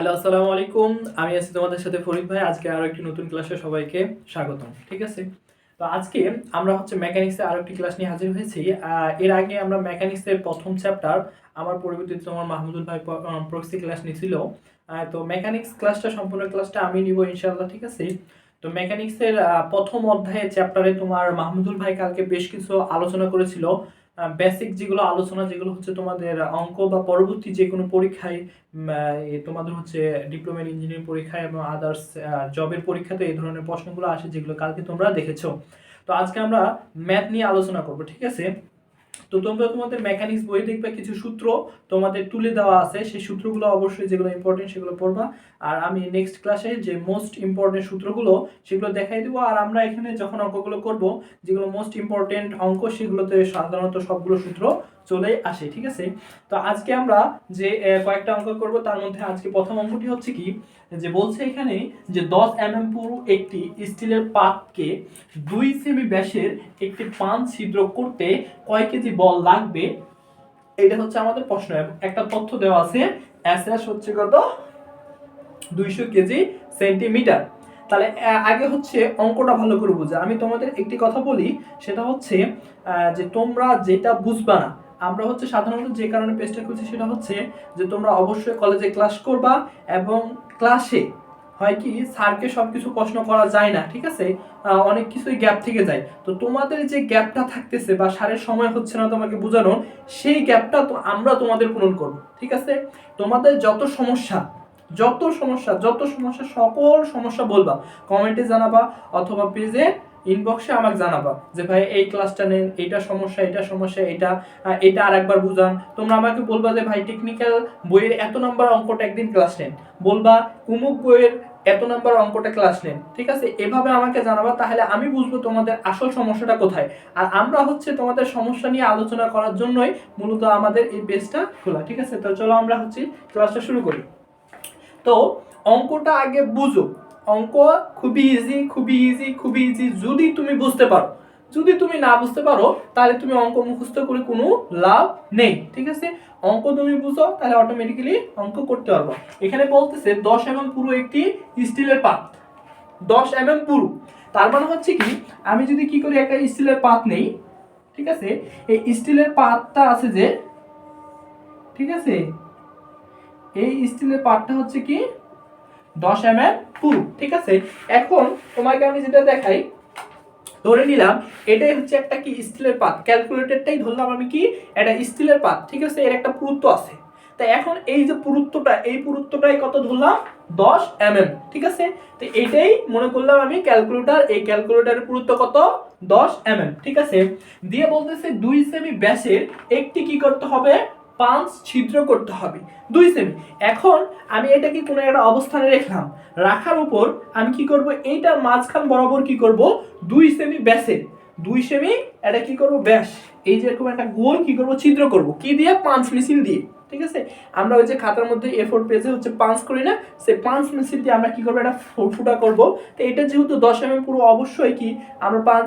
Hello, আসসালামু আলাইকুম। আমি আছি তোমাদের সাথে ফরিদ ভাই। আজকে আরো একটি নতুন ক্লাসে সবাইকে স্বাগতম। ঠিক আছে? তো আজকে আমরা মেকানিক্সের আরো একটি ক্লাস নিয়ে হাজির হয়েছি। এর আগে আমরা মেকানিক্সের প্রথম চ্যাপ্টার আমার পরিবর্তিত তোমার মাহমুদুল ভাই প্রক্সি ক্লাস নিয়েছিল। তো মেকানিক্স ক্লাসটা সম্পূর্ণ ক্লাসটা আমি নিব ইনশাআল্লাহ। ঠিক আছে? তো মেকানিক্সের প্রথম অধ্যায়ের চ্যাপ্টারে তোমার মাহমুদুল ভাই কালকে বেশ কিছু আলোচনা করেছিল। বেসিক যেগুলো আলোচনা, যেগুলো তোমাদের অঙ্ক বা পরবর্তী যে কোনো পরীক্ষায় তোমাদের ডিপ্লোমা ইঞ্জিনিয়ারিং পরীক্ষায় এবং আদার্স জবের পরীক্ষাতে এই ধরনের প্রশ্নগুলো আসে, যেগুলো কালকে তোমরা দেখেছো। তো আজকে আমরা ম্যাথ নিয়ে আলোচনা করব। ঠিক আছে? তো তোমরা তোমাদের মেকানিক্স বই দেখবে কিছু সূত্র তোমাদের তুলে দেওয়া আছে, সেই সূত্রগুলো অবশ্যই যেগুলো ইম্পর্টেন্ট সেগুলো পড়বা। আর আমি নেক্সট ক্লাসে যে মোস্ট ইম্পর্টেন্ট সূত্রগুলো সেগুলো দেখাই দেবো। আর আমরা এখানে যখন অঙ্কগুলো করব, যেগুলো মোস্ট ইম্পর্টেন্ট অঙ্ক, সেগুলোতে সাধারণত সবগুলো সূত্র চলে আসে। ঠিক আছে? তো আজকে আমরা যে কয়েকটা অঙ্ক করব, তার মধ্যে আজকে প্রথম অঙ্কটি হচ্ছে কি, যে বলছে এখানে যে 10 mm পুরু একটি স্টিলের পাতকে 2 সেমি ব্যাসের একটি পান ছিদ্র করতে কয় কেজি বল লাগবে। এটা আমাদের প্রশ্ন। একটা তথ্য দেওয়া আছে, এসএস কত, 200 কেজি সেন্টিমিটার। তাহলে আগে অঙ্কটা ভালো করে বুঝে আমি তোমাদের একটি কথা বলি, সেটা যে তোমরা যেটা বুঝবা না, আমরা সাধারণত যে কারণে পেজটা খুলছি সেটা যে তোমরা অবশ্যই কলেজে ক্লাস করবা, এবং ক্লাসে হয় কি স্যারকে সবকিছু প্রশ্ন করা যায় না। ঠিক আছে? অনেক কিছুই গ্যাপ থেকে যায়। তো তোমাদের যে গ্যাপটা থাকতেছে বা স্যারের সময় হচ্ছে না তোমাকে বোঝানো, সেই গ্যাপটা তো আমরা তোমাদের পূরণ করব। ঠিক আছে? তোমাদের যত সমস্যা সকল সমস্যা বলবা, কমেন্টে জানাবা অথবা পেজে ইনবক্সে আমাকে জানাবা যে ভাই এই ক্লাসটা নেন, এটা সমস্যা এটা আর একবার বুঝান। তোমরা আমাকে বলবা যে ভাই টেকনিক্যাল বইয়ের এত নাম্বার অঙ্কটা একদিন ক্লাস নেন, বলবা উমুক বইয়ের এত নাম্বার অঙ্কটা ক্লাস নেন। ঠিক আছে? এভাবে আমাকে জানাবা, তাহলে আমি বুঝবো তোমাদের আসল সমস্যাটা কোথায়। আর আমরা তোমাদের সমস্যা নিয়ে আলোচনা করার জন্যই মূলত আমাদের এই পেজটা খোলা। ঠিক আছে? তো চলো আমরা ক্লাসটা শুরু করি। তো অঙ্কটা আগে বুঝো। অঙ্ক খুবই ইজি। যদি তুমি বুঝতে পারো, যদি তুমি না বুঝতে পারো, তাহলে তুমি অঙ্ক মুখস্থ করে কোনো লাভ নেই। ঠিক আছে? অঙ্ক তুমি বুঝো, তাহলে অটোমেটিক্যালি অঙ্ক করতে পারবো। এখানে বলতেছে 10 mm পুরো একটি স্টিলের পাত। 10 mm পুরো, তার মানে কি, আমি যদি কি করি, একটা স্টিলের পাত নেই। ঠিক আছে? এই স্টিলের পাতটা আছে যে, ঠিক আছে, এই স্টিলের পাতটা কি 10 mm পুরু। ঠিক আছে? এখন তোমাকে আমি যেটা দেখাই, ধরে নিলাম এটাই একটা কি স্টিলের পাত, ক্যালকুলেটরটাই ধরলাম আমি কি এটা স্টিলের পাত। ঠিক আছে? এর একটা পুরুত্ব আছে। তাই এখন এই যে পুরুত্বটা, এই পুরুত্বটাই কত ধরলাম, 10 mm। ঠিক আছে? তো এইটাই মনে করলাম আমি ক্যালকুলেটর, এই ক্যালকুলেটরের পুরুত্ব কত, 10 mm। ঠিক আছে? দিয়ে বলতেছে 2 সেমি ব্যাসের একটি কি করতে হবে, 5 ছিদ্র করতে হবে 2 সেমি। এখন আমি এটাকে কোনো একটা অবস্থানে রাখলাম, রাখার উপর আমি কি করব, এইটার মাঝখান বরাবর কি করব, 2 সেমি ব্যাসের, 2 সেমি এটা কি করব ব্যাস, এই যে এরকম একটা গোল কি করব, ছিদ্র করব, কি দিয়ে, পাঁচ মেশিন দিয়ে। ঠিক আছে? আমরা ওই যে খাতার মধ্যে A4 পেজে পাঁচ করি না, সে পাঁচ মেশিন দিয়ে আমরা কি করব, এটা ফুটা করব। তো এটা যেহেতু 10 mm পুরো, অবশ্যই কি আমরা পাঁচ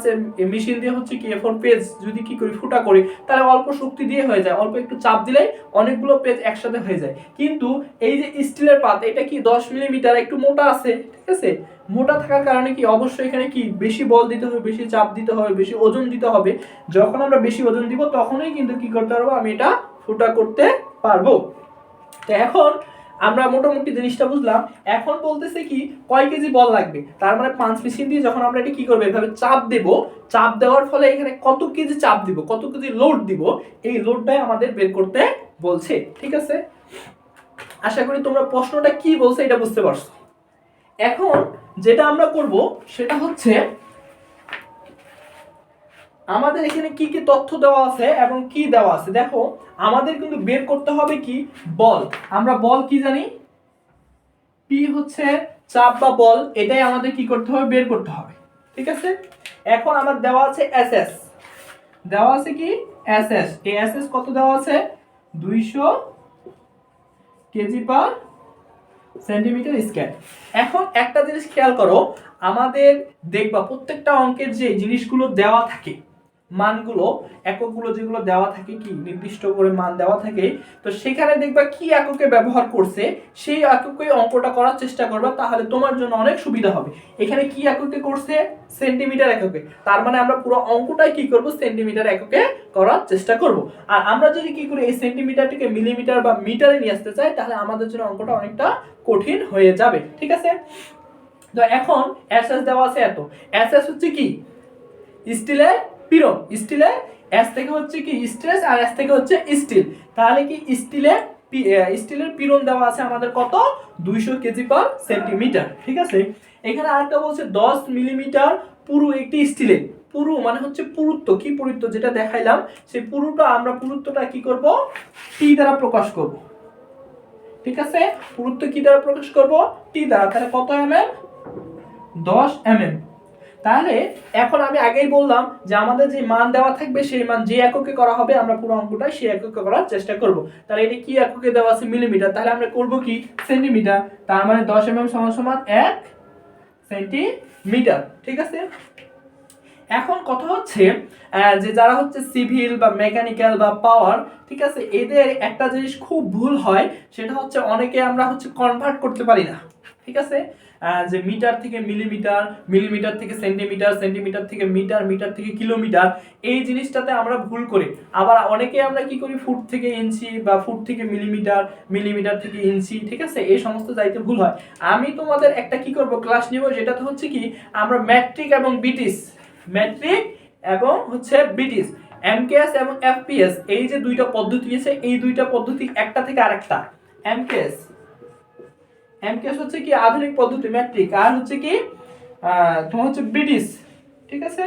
মেশিন দিয়ে কি A4 পেজ যদি কি করি, ফুটা করি, তাহলে অল্প শক্তি দিয়ে হয়ে যায়, অল্প একটু চাপ দিলেই অনেকগুলো পেজ একসাথে হয়ে যায়। কিন্তু এই যে স্টিলের পাত, এটা কি 10 মিলিমিটার, একটু মোটা আছে। ঠিক আছে? মোটা থাকার কারণে কি অবশ্যই এখানে কি বেশি বল দিতে হবে, বেশি চাপ দিতে হবে, বেশি ওজন দিতে হবে। যখন আমরা বেশি ওজন দিব, তখনই কিন্তু কি করতে পারবো, আমি এটা ফুটা করতে পারবো। তো এখন আমরা মোটামুটি জিনিসটা বুঝলাম। এখন বলতেছে কি কয় কেজি বল লাগবে, তার মানে 5 মেশিন দিয়ে যখন আমরা এটা কি করব, এভাবে চাপ দেব, চাপ দেওয়ার ফলে এখানে কত কেজি চাপ দিব, কত কেজি লোড দিব, এই লোডটাই আমাদের বের করতে বলছে। ঠিক আছে? আশা করি তোমরা প্রশ্নটা কি বলছে এটা বুঝতে পারছো। এখন যেটা আমরা করব সেটা আমাদের এখানে কি কি তথ্য দেওয়া আছে এবং কি দেওয়া আছে। দেখো, আমাদের কিন্তু বের করতে হবে কি, বল। আমরা বল কি জানি, পি চাপ বা বল, এটাই আমাদের কি করতে হবে, বের করতে হবে। ঠিক আছে? এখন আমার দেওয়া আছে এসএস, দেওয়া আছে কি এসএস, এই এসএস কত দেওয়া আছে, 200 কেজি পার সেন্টিমিটার স্কয়ার। এখন একটা জিনিস খেয়াল করো, আমাদের দেখবা প্রত্যেকটা অঙ্কের যে জিনিসগুলো দেওয়া থাকে, মানগুলো এককগুলো যেগুলো দেওয়া থাকে কি নির্দিষ্ট করে মান দেওয়া থাকে, তো সেখানে দেখবা কি এককে ব্যবহার করছে সেই এককে অঙ্কটা করার চেষ্টা করবা, তাহলে তোমার জন্য অনেক সুবিধা হবে। এখানে কি এককে করছে, সেন্টিমিটার এককে, তার মানে আমরা পুরো অঙ্কটাই কি করব, সেন্টিমিটার এককে করার চেষ্টা করব। আর আমরা যদি কি করি এই সেন্টিমিটারটিকে মিলিমিটার বা মিটারে নিয়ে আসতে চাই, তাহলে আমাদের জন্য অঙ্কটা অনেকটা কঠিন হয়ে যাবে। ঠিক আছে, তো এখন এসএস দেওয়া আছে এত, এসএস হচ্ছে কি স্টিলের পীড়ন, স্টিলের এস থেকে হচ্ছে কি স্ট্রেস আর এস থেকে হচ্ছে স্টিল, তাহলে কি স্টিলের পীড়ন দেওয়া আছে আমাদের কত, 200 কেজি পার সেন্টিমিটার। ঠিক আছে, এখানে আরেকটা বলছে 10 মিলিমিটার পুরু একটি স্টিলের, পুরু মানে হচ্ছে পুরুত্ব, কি পুরুত্ব যেটা দেখাইলাম সেই পুরুটা আমরা পুরুত্বটা কি করব, টি দ্বারা প্রকাশ করব। ঠিক আছে, পুরুত্ব কি দ্বারা প্রকাশ করব, টি দ্বারা, তাহলে কত এমএম, 10 এমএম। তাহলে এখন আমি আগেই বললাম যে আমাদের যে মান দেওয়া থাকবে সেই মান যে এককে করা হবে আমরা পুরো অঙ্কটা সেই এককে করার চেষ্টা করব। তাহলে এটা কি এককে দেওয়া আছে, মিলিমিটার, তাহলে আমরা করব কি সেন্টিমিটার, তার মানে 10 mm সমান সমান 1 সেন্টিমিটার। ঠিক আছে, এখন কথা হচ্ছে যে যারা হচ্ছে সিভিল বা মেকানিক্যাল বা পাওয়ার, ঠিক আছে, এদের একটা জিনিস খুব ভুল হয়, সেটা হচ্ছে অনেকে আমরা হচ্ছে কনভার্ট করতে পারি না। ঠিক আছে, যে মিটার থেকে মিলিমিটার, মিলিমিটার থেকে সেন্টিমিটার, সেন্টিমিটার থেকে মিটার, মিটার থেকে কিলোমিটার, এই জিনিসটাতে আমরা ভুল করি। আবার অনেকে আমরা কি করি ফুট থেকে ইঞ্চি বা ফুট থেকে মিলিমিটার, মিলিমিটার থেকে ইঞ্চি। ঠিক আছে, এই সমস্ত যাইতে ভুল হয়। আমি তোমাদের একটা কি করব ক্লাস নিব, যেটাতে হচ্ছে কি আমরা ম্যাট্রিক এবং বিটিস, ম্যাট্রিক এবং হচ্ছে ব্রিটিশ, এমকেএস এবং এফপিএস, এই যে দুইটা পদ্ধতি আছে, এই দুইটা পদ্ধতি একটা থেকে আরেকটা। এমকেএস, এমকেএস হচ্ছে কি আধুনিক পদ্ধতি ম্যাট্রিক, আর হচ্ছে কি তোমার হচ্ছে ব্রিটিশ। ঠিক আছে,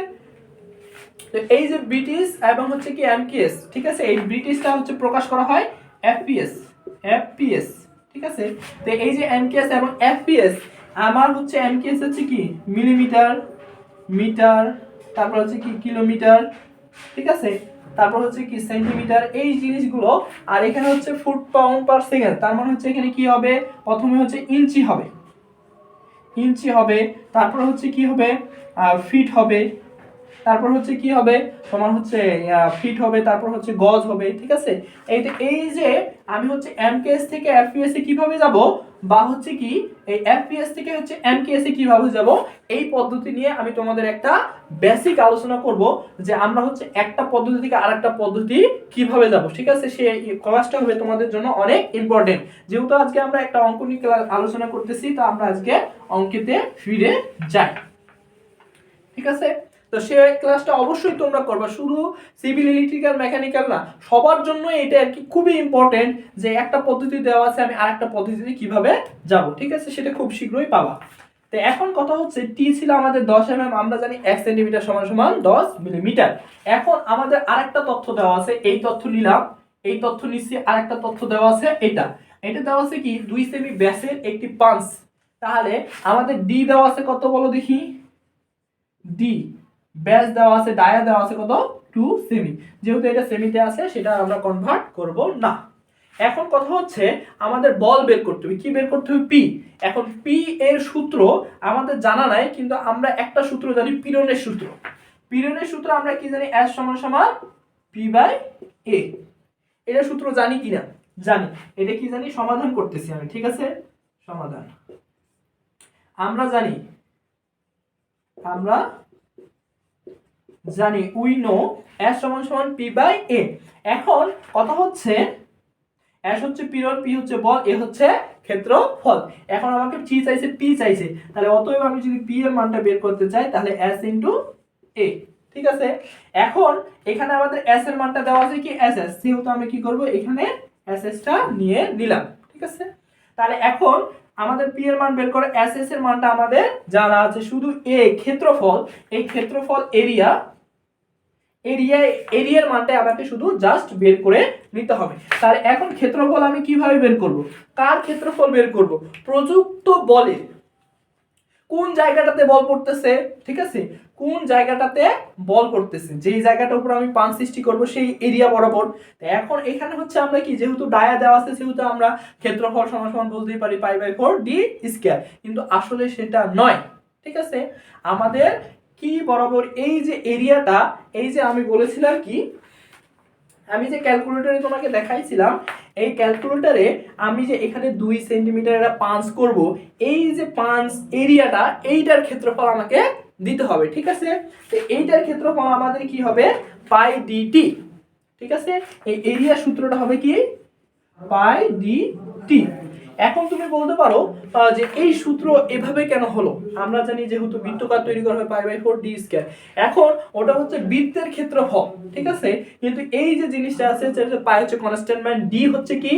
তো এই যে ব্রিটিশ এবং হচ্ছে কি এমকেএস, ঠিক আছে, এই ব্রিটিশটা হচ্ছে প্রকাশ করা হয় এফপিএস, এফপিএস। ঠিক আছে, তো এই যে এমকেএস এবং এফপিএস, আমার হচ্ছে এমকেএস হচ্ছে কি মিলিমিটার, মিটার, তারপর হচ্ছে কি কিলোমিটার। ঠিক আছে, তারপর হচ্ছে কি সেন্টিমিটার, এই জিনিসগুলো। আর এখানে হচ্ছে ফুট পাউন্ড পার সেকেন্ড, তার মানে হচ্ছে এখানে কি হবে, প্রথমে হচ্ছে ইঞ্চি হবে, ইঞ্চি হবে, তারপর হচ্ছে কি হবে ফিট হবে, তারপর হচ্ছে কি হবে তোমার হচ্ছে ফিট হবে, তারপর হচ্ছে গজ হবে। ঠিক আছে, এই যে আমি হচ্ছে এমকেএস থেকে এফপিএস এ কিভাবে যাব, বা হচ্ছে কি এই এফপিএস থেকে হচ্ছে এমকেএস এ কিভাবে যাব, এই পদ্ধতি নিয়ে আমি তোমাদের একটা বেসিক আলোচনা করব, যে আমরা হচ্ছে একটা পদ্ধতি থেকে আরেকটা পদ্ধতি কিভাবে যাব। ঠিক আছে, সেই ক্লাসটা হবে তোমাদের জন্য অনেক ইম্পর্টেন্ট। যেহেতু আজকে আমরা একটা অঙ্ক নিয়ে আলোচনা করতেছি, তো আমরা আজকে অঙ্কেতে ফিরে যাই। ঠিক আছে, তো সেই ক্লাসটা অবশ্যই তোমরা করবা, শুধু সিভিল ইলেকট্রিক্যাল মেকানিক্যাল না, সবার জন্য এটা আর কি খুবই ইম্পর্টেন্ট, যে একটা পদ্ধতি দেওয়া আছে আমি আরেকটা পদ্ধতিতে কিভাবে যাব। ঠিক আছে, সেটা খুব শীঘ্রই পাবা। তো এখন কথা হচ্ছে টি ছিল আমাদের 10 mm, আমরা জানি 1 সেন্টিমিটার সমান সমান 10 মিলিমিটার। এখন আমাদের আরেকটা তথ্য দেওয়া আছে, এই তথ্য নিলাম, এই তথ্য নিচ্ছি, আরেকটা তথ্য দেওয়া আছে, এটা দেওয়া আছে কি 2 সেমি ব্যাসের একটি পাঞ্চ, তাহলে আমাদের ডি দেওয়া আছে কত বলো দেখি, ডি ব্যাস দেওয়া আছে, ডায়া দেওয়া আছে কত 2 সেমি, যেহেতু এটা সেমিতে আছে সেটা আমরা কনভার্ট করব না। এখন কথা হচ্ছে আমাদের বল বের করতে হবে, কি বের করতে হবে, পি। এখন পি এর সূত্র আমাদের জানা নাই, কিন্তু আমরা একটা সূত্র জানি, পীড়নের সূত্র। পীড়নের সূত্র আমরা কি জানি, এস সমান সমান পি বাই এ। এটা সূত্র জানি কিনা, জানি। এটা কি জানি, সমাধান করতেছি আমি। ঠিক আছে, সমাধান আমরা জানি, আমরা জানি উই নো S সমান সমান P বাই A। এখন কথা হচ্ছে S হচ্ছে পীড়ন, P হচ্ছে বল, A হচ্ছে ক্ষেত্রফল। এখন আমাকে G চাইছে, P চাইছে, তাহলে অতএব আমি যদি P এর মানটা বের করতে চাই তাহলে S ইনটু A। ঠিক আছে, এখন এখানে আমাদের S এর মানটা দেওয়া আছে কি SS, সেহেতু আমি কি করব এখানে SS টা নিয়ে নিলাম। ঠিক আছে, তাহলে এখন আমাদের P এর মান বের করে SS এর মানটা আমাদের জানা আছে, শুধু A ক্ষেত্রফল, এই ক্ষেত্রফল এরিয়া, এরিয়ার মানটা আমাকে শুধু জাস্ট বের করে নিতে হবে। তাহলে এখন ক্ষেত্রফল আমি কিভাবে বের করব, কার ক্ষেত্রফল বের করব, প্রযুক্ত বলের কোন জায়গাটাতে বল পড়তেছে। ঠিক আছে, কোন জায়গাটাতে বল পড়তেছে, যেই জায়গাটার উপর আমি পাঞ্চ সৃষ্টি করব সেই এরিয়া বরাবর। এখন এখানে হচ্ছে আমরা কি, যেহেতু ডায়া দেওয়া আছে সেহেতু আমরা ক্ষেত্রফল সমান সমান বলতেই পারি পাই বাই 4 ডি স্কয়ার, কিন্তু আসলে সেটা নয়। ঠিক আছে, আমাদের কি বরাবর এই যে এরিয়াটা, এই যে আমি বলেছিলাম কি, আমি যে ক্যালকুলেটরে তোমাকে দেখাইছিলাম, এই ক্যালকুলেটরে আমি যে এখানে 2 সেন্টিমিটার একটা পাঞ্চ করব, এই যে পাঞ্চ এরিয়াটা, এইটার ক্ষেত্রফল আমাকে দিতে হবে, ঠিক আছে। তো এইটার ক্ষেত্রফল আমাদের কি হবে, পাই ডিটি, ঠিক আছে। এই এরিয়া সূত্রটা হবে কি, পাই ডিটি। এখন তুমি বলতে পারো যে এই সূত্র এভাবে কেন হলো, আমরা জানি যেহেতু বৃত্তকার তৈরি করা হয় পাই/4 ডি স্কয়ার, এখন ওটা হচ্ছে বৃত্তের ক্ষেত্রফল, ঠিক আছে। কিন্তু এই যে জিনিসটা আছে, যেটা পাই হচ্ছে কনস্ট্যান্ট মান, ডি হচ্ছে কি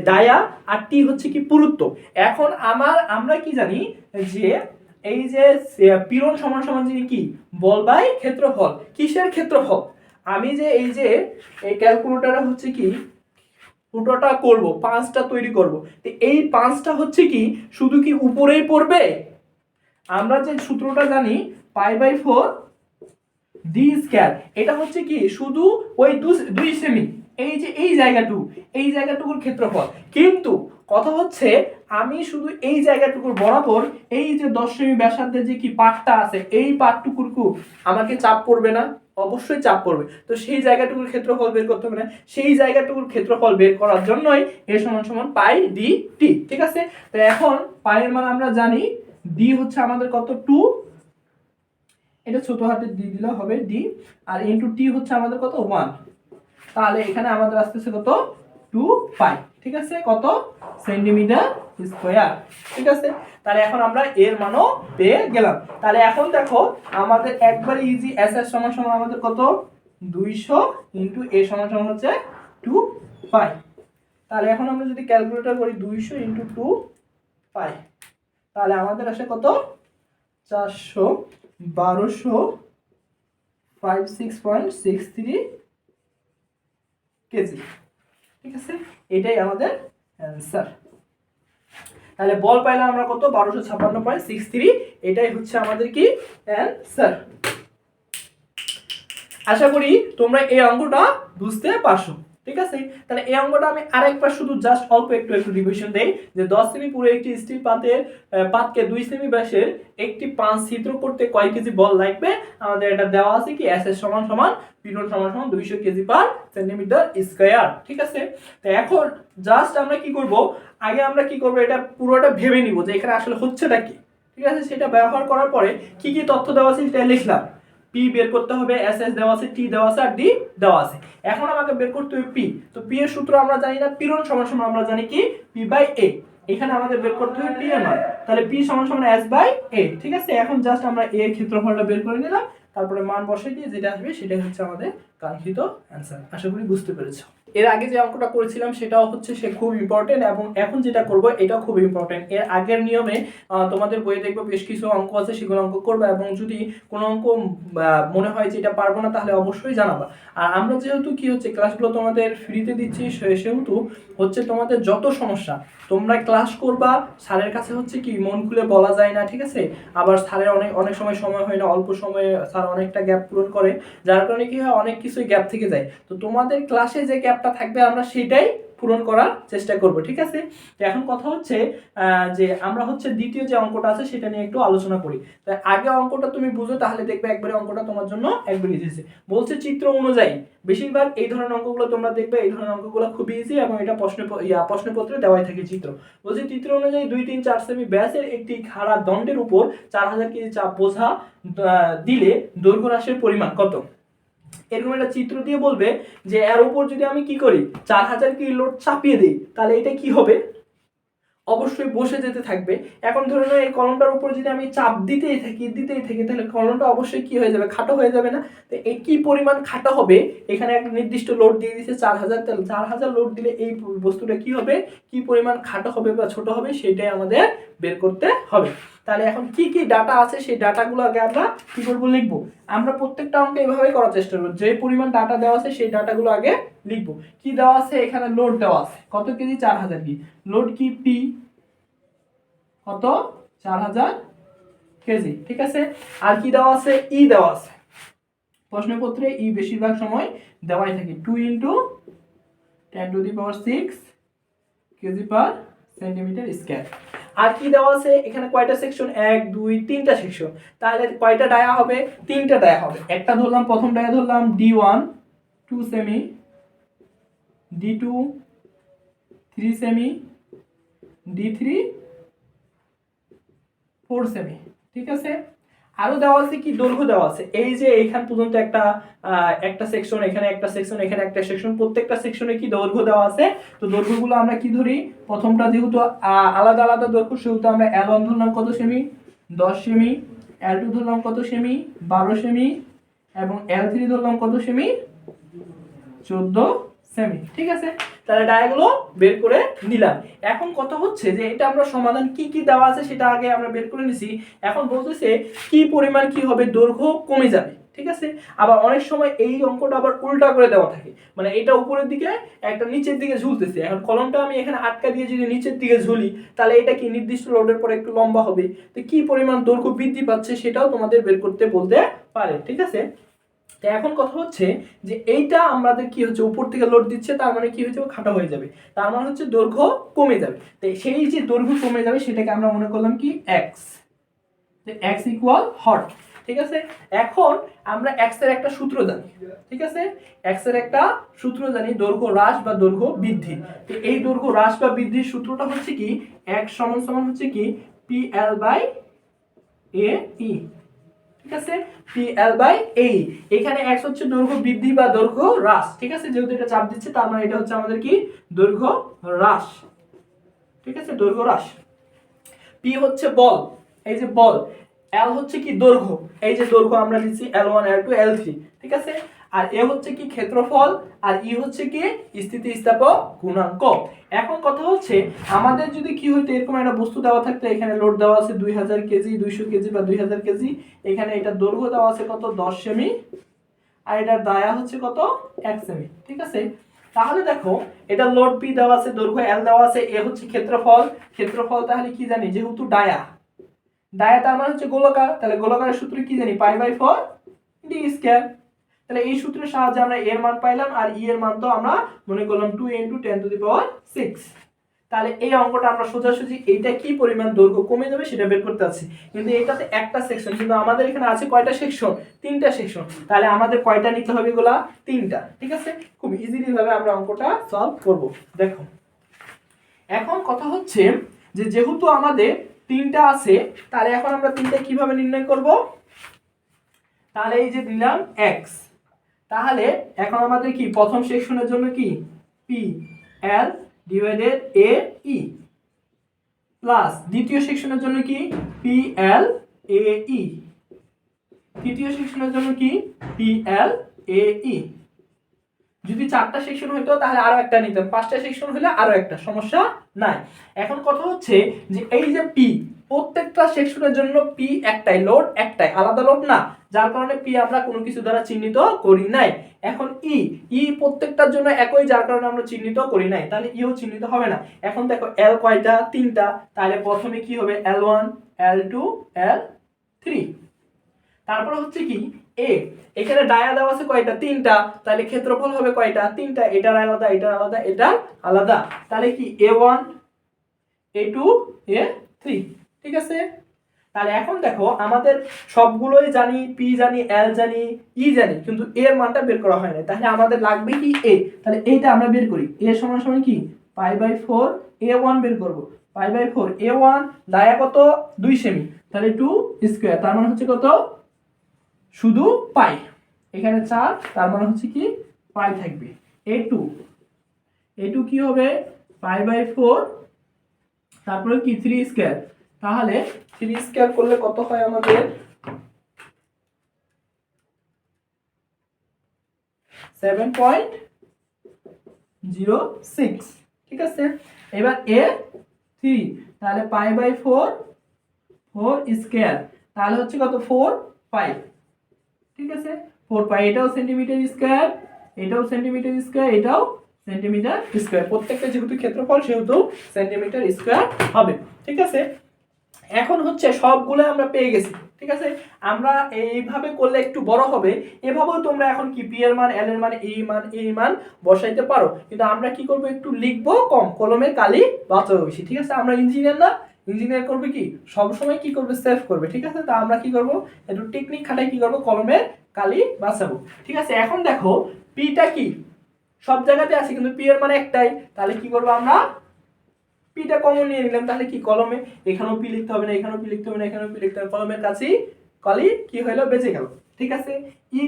ডায়া, আর টি হচ্ছে কি পুরুত্ব। এখন আমরা কি জানি যে এই যে পীড়ন সমান সমান যিনি কি বল বাই ক্ষেত্রফল, কিসের ক্ষেত্রফল, আমি যে এই যে এই ক্যালকুলেটরে হচ্ছে কি ফুটোটা করব, পাঁচটা তৈরি করব, তো এই পাঁচটা হচ্ছে কি শুধু কি উপরেই পড়বে, আমরা যে সূত্রটা জানি পাই/4 ডি স্কয়ার, এটা হচ্ছে কি শুধু ওই 2 সেমি, এই যে এই জায়গাটুকুর ক্ষেত্রফল। কিন্তু কথা হচ্ছে আমি শুধু এই জায়গাটুকুর বরাবর এই যে 10 সেমি ব্যাসার্ধের যে কি পাটটা আছে, এই পাটটুকুর আমাকে চাপ পড়বে না, অবশ্যই চাপ পড়বে। তো সেই জায়গাটুকুর ক্ষেত্রফল বের করতে হবে না, সেই জায়গাটুকুর ক্ষেত্রফল বের করার জন্যই এ সমান সমান পাই ডি টি, ঠিক আছে। তো এখন পাই এর মান আমরা জানি, ডি হচ্ছে আমাদের কত 2, এটা ছোট হাতে ডি দিলে হবে ডি, আর ইনটু টি হচ্ছে আমাদের কত 1, তাহলে এখানে আমাদের আসতেছে কত 2 পাই, ঠিক আছে, কত সেন্টিমিটার স্কয়ার, ঠিক আছে। তাহলে এখন আমরা এর মানও পেয়ে গেলাম। তাহলে এখন দেখো আমাদের একবারে ইজি, এস এর সমান সমান আমাদের কত 200 ইনটু এ সমান সমান হচ্ছে 2 পাই। তাহলে এখন আমরা যদি ক্যালকুলেটর করি 200 ইনটু 2 পাই, তাহলে আমাদের আসে কত 400 1256.63 কেজি, ঠিক আছে। এটাই আমাদের অ্যান্সার। তাহলে বল পাইলাম আমরা কত 1256.63, এটাই হচ্ছে আমাদের কি অ্যান্সার। আশা করি তোমরা এই অঙ্কটা বুঝতে পারছো, ঠিক আছে। তাহলে এই অঙ্কটা আমি আরেকবার শুধু জাস্ট অল্প একটু রিভিশন দেই, যে 10 সেমি পুরো একটি স্টিল পাতকে 2 সেমি ব্যাসের একটি পাঁচ ছিদ্র করতে কয় কেজি বল লাগবে, আমাদের এটা দেওয়া আছে কি এস এর সমান সমান পীড়ন সমান সমান 200 কেজি পার সেন্টিমিটার স্কয়ার, ঠিক আছে। তো এখন জাস্ট আমরা কি করব, আগে আমরা কি করব, এটা পুরোটা ভেবে নিব যে এখানে আসলে হচ্ছেটা কি, ঠিক আছে। সেটা ব্যবহার করার পরে কি কি তথ্য দেওয়া আছে সেটা লিখলাম, পি বের করতে হবে, এস এস দেওয়া আছে, টি দেওয়া আছে, আর ডি দেওয়া আছে। এখন আমাকে বের করতে হবে পি। তো পি এর সূত্র আমরা জানি না, পীড়ন সমান সমান আমরা জানি কি পি বাই এ। এখানে আমাদের বের করতে হবে পি এর মান, তাহলে পি সমান সমান এস বাই এ, ঠিক আছে। এখন জাস্ট আমরা এ এর ক্ষেত্রফলটা বের করে নিলাম, তারপরে মান বসাই দিয়ে যেটা আসবে সেটাই হচ্ছে আমাদের কাঙ্ক্ষিত অ্যান্সার। আশা করি বুঝতে পেরেছো। এর আগে যে অঙ্কটা করেছিলাম সেটাও হচ্ছে সে খুব ইম্পর্টেন্ট, এবং এখন যেটা করব এটাও খুব ইম্পর্টেন্ট। এর আগের নিয়মে তোমাদের বইয়ে দেখবো বেশ কিছু অঙ্ক আছে, সেগুলো অঙ্ক করবে, এবং যদি কোনো অঙ্ক মনে হয় যে এটা পারবো না তাহলে অবশ্যই জানাবা। আর আমরা যেহেতু কি হচ্ছে ক্লাসগুলো তোমাদের ফ্রিতে দিচ্ছি, সেহেতু হচ্ছে তোমাদের যত সমস্যা তোমরা ক্লাস করবা, স্যারের কাছে হচ্ছে কি মন খুলে বলা যায় না, ঠিক আছে। আবার স্যারের অনেক সময় হয় না, অল্প সময়ে স্যার অনেকটা গ্যাপ পূরণ করে, যার কারণে কি হয় অনেক কিছুই গ্যাপ থেকে যায়। তো তোমাদের ক্লাসে যে গ্যাপটা থাকবে আমরা সেটাই পূরণ করার চেষ্টা করব, ঠিক আছে। তো এখন কথা হচ্ছে যে আমরা হচ্ছে দ্বিতীয় যে অঙ্কটা আছে সেটা নিয়ে একটু আলোচনা করি। তাই আগে অঙ্কটা তুমি বুঝো, তাহলে দেখবে একবারে অঙ্কটা তোমার জন্য একবার ইজি বলছে। চিত্র অনুযায়ী বেশিরভাগ এই ধরনের অঙ্কগুলো তোমরা দেখবে, এই ধরনের অঙ্কগুলো খুব ইজি, এবং এটা প্রশ্নপত্রে দেওয়াই থাকে চিত্র। বলছে চিত্র অনুযায়ী 2, 3, 4 সেমি ব্যাসের একটি খাড়া দণ্ডের উপর 4000 কেজি চাপ বোঝা দিলে দৈর্ঘ্য হ্রাসের পরিমাণ কত। এরকম একটা চিত্র দিয়ে বলবে যে এর উপর যদি আমি কি করি 4000 কেজি লোড চাপিয়ে দিই, তাহলে এটা কি হবে, অবশ্যই বসে যেতে থাকবে। এখন ধরে নাও এই কলমটার উপর যদি আমি চাপ দিতেই থাকি তাহলে কলমটা অবশ্যই কি হয়ে যাবে, খাটো হয়ে যাবে না। তো এই কি পরিমাণ খাটো হবে, এখানে একটা নির্দিষ্ট লোড দিয়ে দিয়েছে 4000, তাহলে 4000 লোড দিলে এই বস্তুটা কি হবে, কি পরিমাণ খাটো হবে বা ছোট হবে, সেটাই আমাদের বের করতে হবে। তাহলে এখন কি কি ডাটা আছে সেই ডাটাগুলো আগে আমরা কি করব, লিখবো। আমরা প্রত্যেকটা অঙ্ক এইভাবেই করার চেষ্টা করব, যে পরিমাণ ডাটা দেওয়া আছে সেই ডাটাগুলো আগে লিখবো। কি দেওয়া আছে, এখানে লোড দেওয়া আছে কত কেজি, 4000 কেজি। লোড কি পি কত 4000 কেজি, ঠিক আছে। আর কি দেওয়া আছে, ই দেওয়া আছে, প্রশ্নপত্রে ই বেশিরভাগ সময় দেওয়াই থাকে 2 × 10⁶ কেজি পার সেন্টিমিটার স্কয়ার। আর কি দেওয়া আছে এখানে, কয়টা সেকশন, 1 2 3টা সেকশন, তাহলে কয়টা ডায়া হবে, 3টা ডায়া হবে। একটা ধরলাম, প্রথম ডায়া ধরলাম D1 2 semi, D2 3 semi, D3 4 semi, ঠিক আছে। আরো দেওয়া আছে কি, দৈর্ঘ্য দেওয়া আছে, এই যে এইখান পর্যন্ত একটা সেকশন, এখানে একটা সেকশন, এখানে একটা সেকশন, প্রত্যেকটা সেকশনে কি দৈর্ঘ্য দেওয়া আছে। তো দৈর্ঘ্যগুলো আমরা কি ধরি, প্রথমটা যেহেতু আলাদা আলাদা দৈর্ঘ্য, সেহেতু আমরা L1 ধরলাম কত সেমি, 10 সেমি, L2 ধরলাম কত সেমি, 12 সেমি, এবং L3 ধরলাম কত সেমি, 14 সেমি, ঠিক আছে। তাহলে ডায়াগুলো বের করে নিলাম। এখন কথা হচ্ছে যে এটা আমরা সমাধান কি কি দেওয়া আছে সেটা আগে আমরা বের করে নিছি। এখন বলতেছে কি পরিমাণ কি হবে, দৈর্ঘ্য কমে যাবে, ঠিক আছে। আবার অনেক সময় এই অঙ্কটা আবার উল্টা করে দেওয়া থাকে, মানে এটা উপরের দিকে একটা নিচের দিকে ঝুলতেছে। এখন কলমটা আমি এখানে আটকা দিয়ে যদি নিচের দিকে ঝুলি, তাহলে এটা কি নির্দিষ্ট লোডের পর একটু লম্বা হবে। তো কি পরিমাণ দৈর্ঘ্য বৃদ্ধি পাচ্ছে সেটাও তোমাদের বের করতে বলতে পারে, ঠিক আছে। তো এখন কথা হচ্ছে যে এইটা আমাদের কি হচ্ছে, উপর থেকে লোড দিচ্ছে, তার মানে কি হচ্ছে, খাটো হয়ে যাবে, তার মানে হচ্ছে দৈর্ঘ্য কমে যাবে। তো সেই যে দৈর্ঘ্য কমে যাবে সেটাকে আমরা মনে করলাম কি x, x ইকুয়াল হট, ঠিক আছে। এখন আমরা x এর একটা সূত্র জানি, ঠিক আছে, x এর একটা সূত্র জানি, দৈর্ঘ্য হ্রাস বা দৈর্ঘ্য বৃদ্ধি। তো এই দৈর্ঘ্য হ্রাস বা বৃদ্ধির সূত্রটা হচ্ছে কি, x সমান সমান হচ্ছে কি PL/AE, ঠিক আছে, PL/AE। এখানে x হচ্ছে দৈর্ঘ্য বৃদ্ধি বা দৈর্ঘ্য হ্রাস, ঠিক আছে, যেহেতু এটা চাপ দিচ্ছে তার মানে এটা হচ্ছে আমাদের কি, দৈর্ঘ্য হ্রাস, ঠিক আছে, দৈর্ঘ্য হ্রাস। P হচ্ছে বল, এই যে বল, L হচ্ছে কি দৈর্ঘ্য, এই যে দৈর্ঘ্য আমরা দিচ্ছি L1 L2 L3, ঠিক আছে। আর A হচ্ছে কি ক্ষেত্রফল, আর E হচ্ছে কি স্থিতিস্থাপক গুণাঙ্ক। এখন কথা হচ্ছে আমাদের যদি কি হইতো, এরকম একটা বস্তু দেওয়া থাকতো, এখানে লোড দেওয়া আছে 2000 কেজি, 200 কেজি বা 2000 কেজি, এখানে এটা দৈর্ঘ্য দেওয়া আছে কত 10 সেমি, আর এটার দায়া হচ্ছে কত 1 সেমি, ঠিক আছে। তাহলে দেখো এটা লোড P দেওয়া আছে, দৈর্ঘ্য L দেওয়া আছে, A হচ্ছে ক্ষেত্রফল, ক্ষেত্রফল তাহলে কি জানি, যেহেতু ডায়া তার মানে হচ্ছে গোলাকার, তাহলে গোলাকারের সূত্র কি জানি, π/4 d স্কয়ার। তাহলে এই সূত্রের সাহায্যে আমরা এর মান পাইলাম, আর ই এর মান তো আমরা মনে করলাম 2 × 10⁶। তাহলে এই অঙ্কটা আমরা সোজাসুজি এইটা কি পরিমাণ দৈর্ঘ্য কমে যাবে সেটা বের করতে আছে। কিন্তু এটাতে একটা সেকশন, কিন্তু আমাদের এখানে আছে কয়টা সেকশন, 3টা সেকশন, তাহলে আমাদের কয়টা নিতে হবে, এগুলা 3টা, ঠিক আছে। খুব ইজিলি ভাবে আমরা অঙ্কটা সলভ করব। দেখো এখন কথা হচ্ছে যে যেহেতু আমাদের 3টা আছে, তাহলে এখন আমরা 3টা কিভাবে নির্ণয় করব। তাহলে এই যে দিলাম x, তাহলে এখন আমাদের কি প্রথম সেকশনের জন্য কি PL/AE প্লাস দ্বিতীয় সেকশনের জন্য কি PL/AE, তৃতীয় সেকশনের জন্য কি PL/AE। যদি 4টা সেকশন হইতো তাহলে আরো একটা নিতাম, 5টা সেকশন হলে আরো একটা, সমস্যা নাই। এখন কথা হচ্ছে যে এই যে P, প্রত্যেকটা সেকশনের জন্য P একটাই, লোড একটাই, আলাদা লোড না, যার কারণে P আমরা কোনো কিছু দ্বারা চিহ্নিত করি নাই। এখন E প্রত্যেকটার জন্য একই, যার কারণে আমরা চিহ্নিত করি নাই, তাহলে ইও চিহ্নিত হবে না। এখন দেখো L কয়টা, 3টা, তাহলে প্রথমে কি হবে L1 L2 L3। তারপর হচ্ছে কি A, এখানে ডায়া দেওয়া আছে কয়টা, 3টা, তাহলে ক্ষেত্রফল হবে কয়টা, 3টা, এটার আলাদা এটার আলাদা এটার আলাদা, তাহলে কি A1 A2 A3, ঠিক আছে। তাহলে এখন দেখো আমাদের সবগুলোই জানি, P জানি, L জানি, E জানি, কিন্তু এর মানটা বের করা হয় না, তাহলে আমাদের লাগবে কি A। তাহলে এইটা আমরা বের করি, A সমান সমান কি π/4, A1 বের করব, π/4, A1 ডায়া কত 2 সেমি, তাহলে 2 স্কয়ার, তার মানে হচ্ছে কত শুধু পাই, এখানে 4, তার মানে হচ্ছে কি পাই থাকবে। A2 কি হবে π/4, তারপরে কি 3 স্কয়ার, তাহলে 3 স্কয়ার করলে কত হয় আমাদের 7.06, ঠিক আছে। এবার A3, তাহলে π/4 4 স্কয়ার, তাহলে হচ্ছে কত 4 পাই, ঠিক আছে, 4 পাই, এটাও সেন্টিমিটার স্কয়ার, এটাও সেন্টিমিটার স্কয়ার, এটাও সেন্টিমিটার স্কয়ার, প্রত্যেকটা যেহেতু ক্ষেত্রফল সেহেতু সেন্টিমিটার স্কয়ার হবে, ঠিক আছে। এখন হচ্ছে সবগুলো আমরা পেয়ে গেছি, ঠিক আছে। আমরা এইভাবে করলে একটু বড় হবে, এভাবেও তোমরা এখন কি পি এর মান, এল এর মান, এই মান বসাইতে পারো, কিন্তু আমরা কি করব, একটু লিখবো কম, কলমের কালি বাঁচাবো বেশি, ঠিক আছে। আমরা ইঞ্জিনিয়ার না, ইঞ্জিনিয়ার করবে কি সবসময় কি করবে, সেভ করবে, ঠিক আছে। তা আমরা কি করব, একটু টেকনিক খাটাই কি করব, কলমের কালি বাঁচাবো, ঠিক আছে। এখন দেখো পিটা কি সব জায়গাতে আছে, কিন্তু পি এর মানে একটাই, তাহলে কি করবো আমরা, পিটা কমন নিয়ে নিলাম, তাহলে কি কলমে এখানেও পি লিখতে হবে না, এখানেও পি লিখতে হবে না, এখানেও পি লিখতে হবে, কলমের কাছেই কালি কি হইলো, বেঁচে গেল, ঠিক আছে। ই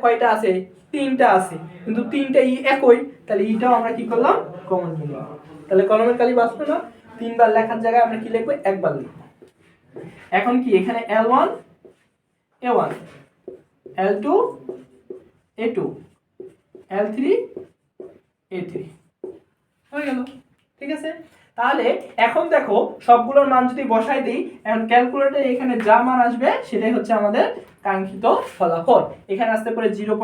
কয়টা আছে, তিনটা আছে, কিন্তু তিনটা ই একই, তাহলে ইটাও আমরা কি করলাম, কমন নিলাম, তাহলে কলমের কালি বাঁচলো না। তিনবার লেখার জায়গায় আমরা কি লিখবো, একবার লিখবো। এখন কি এখানে L1 A1, L2 A2, L3 A3 হয়ে গেল, ঠিক আছে। তাহলে এখন দেখো সবগুলোর মান যদি বসাই দিই, এখন ক্যালকুলেটরে এখানে যা মান আসবে সেটাই হচ্ছে আমাদের কাঙ্ক্ষিত ফলাফল। এখানে আসতে পারে 0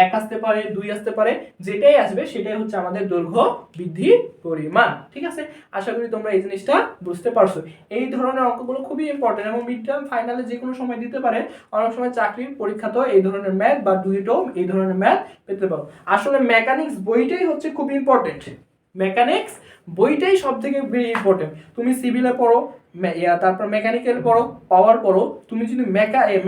1 আসতে পারে, 2 আসতে পারে, যেটাই আসবে সেটাই হচ্ছে আমাদের দৈর্ঘ্য বৃদ্ধির পরিমাণ, ঠিক আছে। আশা করি তোমরা এই জিনিসটা বুঝতে পারছো। এই ধরনের অঙ্কগুলো খুবই ইম্পর্টেন্ট এবং মিড টার্ম ফাইনালে যে কোনো সময় দিতে পারে, অনেক সময় চাকরির পরীক্ষাতেও এই ধরনের ম্যাথ বা ডুয়েটও এই ধরনের ম্যাথ পেতে পারো। আসলে মেকানিক্স বইটাই হচ্ছে খুব ইম্পর্টেন্ট, মেকানিক্স বইটাই সব থেকে ভেরি ইম্পর্টেন্ট। তুমি সিভিলে পড়ো, তারপর মেকানিক্যাল পড়ো, পাওয়ার পড়ো, তুমি যদি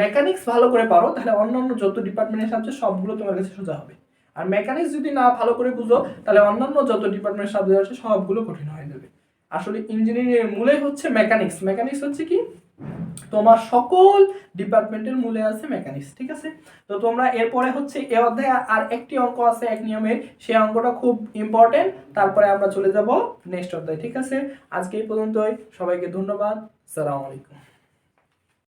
মেকানিক্স ভালো করে পারো তাহলে অন্যান্য যত ডিপার্টমেন্টের সাবজেক্ট সবগুলো তোমার কাছে সোজা হবে। আর মেকানিক্স যদি না ভালো করে বুঝো তাহলে অন্যান্য যত ডিপার্টমেন্টের সাবজেক্ট আছে সবগুলো কঠিন হয়ে যাবে। আসলে ইঞ্জিনিয়ারিং এর মূলে হচ্ছে মেকানিক্স। মেকানিক্স হচ্ছে কি, তোমার সকল ডিপার্টমেন্টের মূলে আছে মেকানিক্স, ঠিক আছে। তো তোমরা এরপরে হচ্ছে এই অধ্যায়ে আর একটি অঙ্ক আছে এক নিয়মের, সেই অঙ্কটা খুব ইম্পর্টেন্ট, তারপরে আমরা চলে যাব নেক্সট অধ্যায়, ঠিক আছে। আজকে এই পর্যন্তই, সবাইকে ধন্যবাদ, আসসালামু আলাইকুম।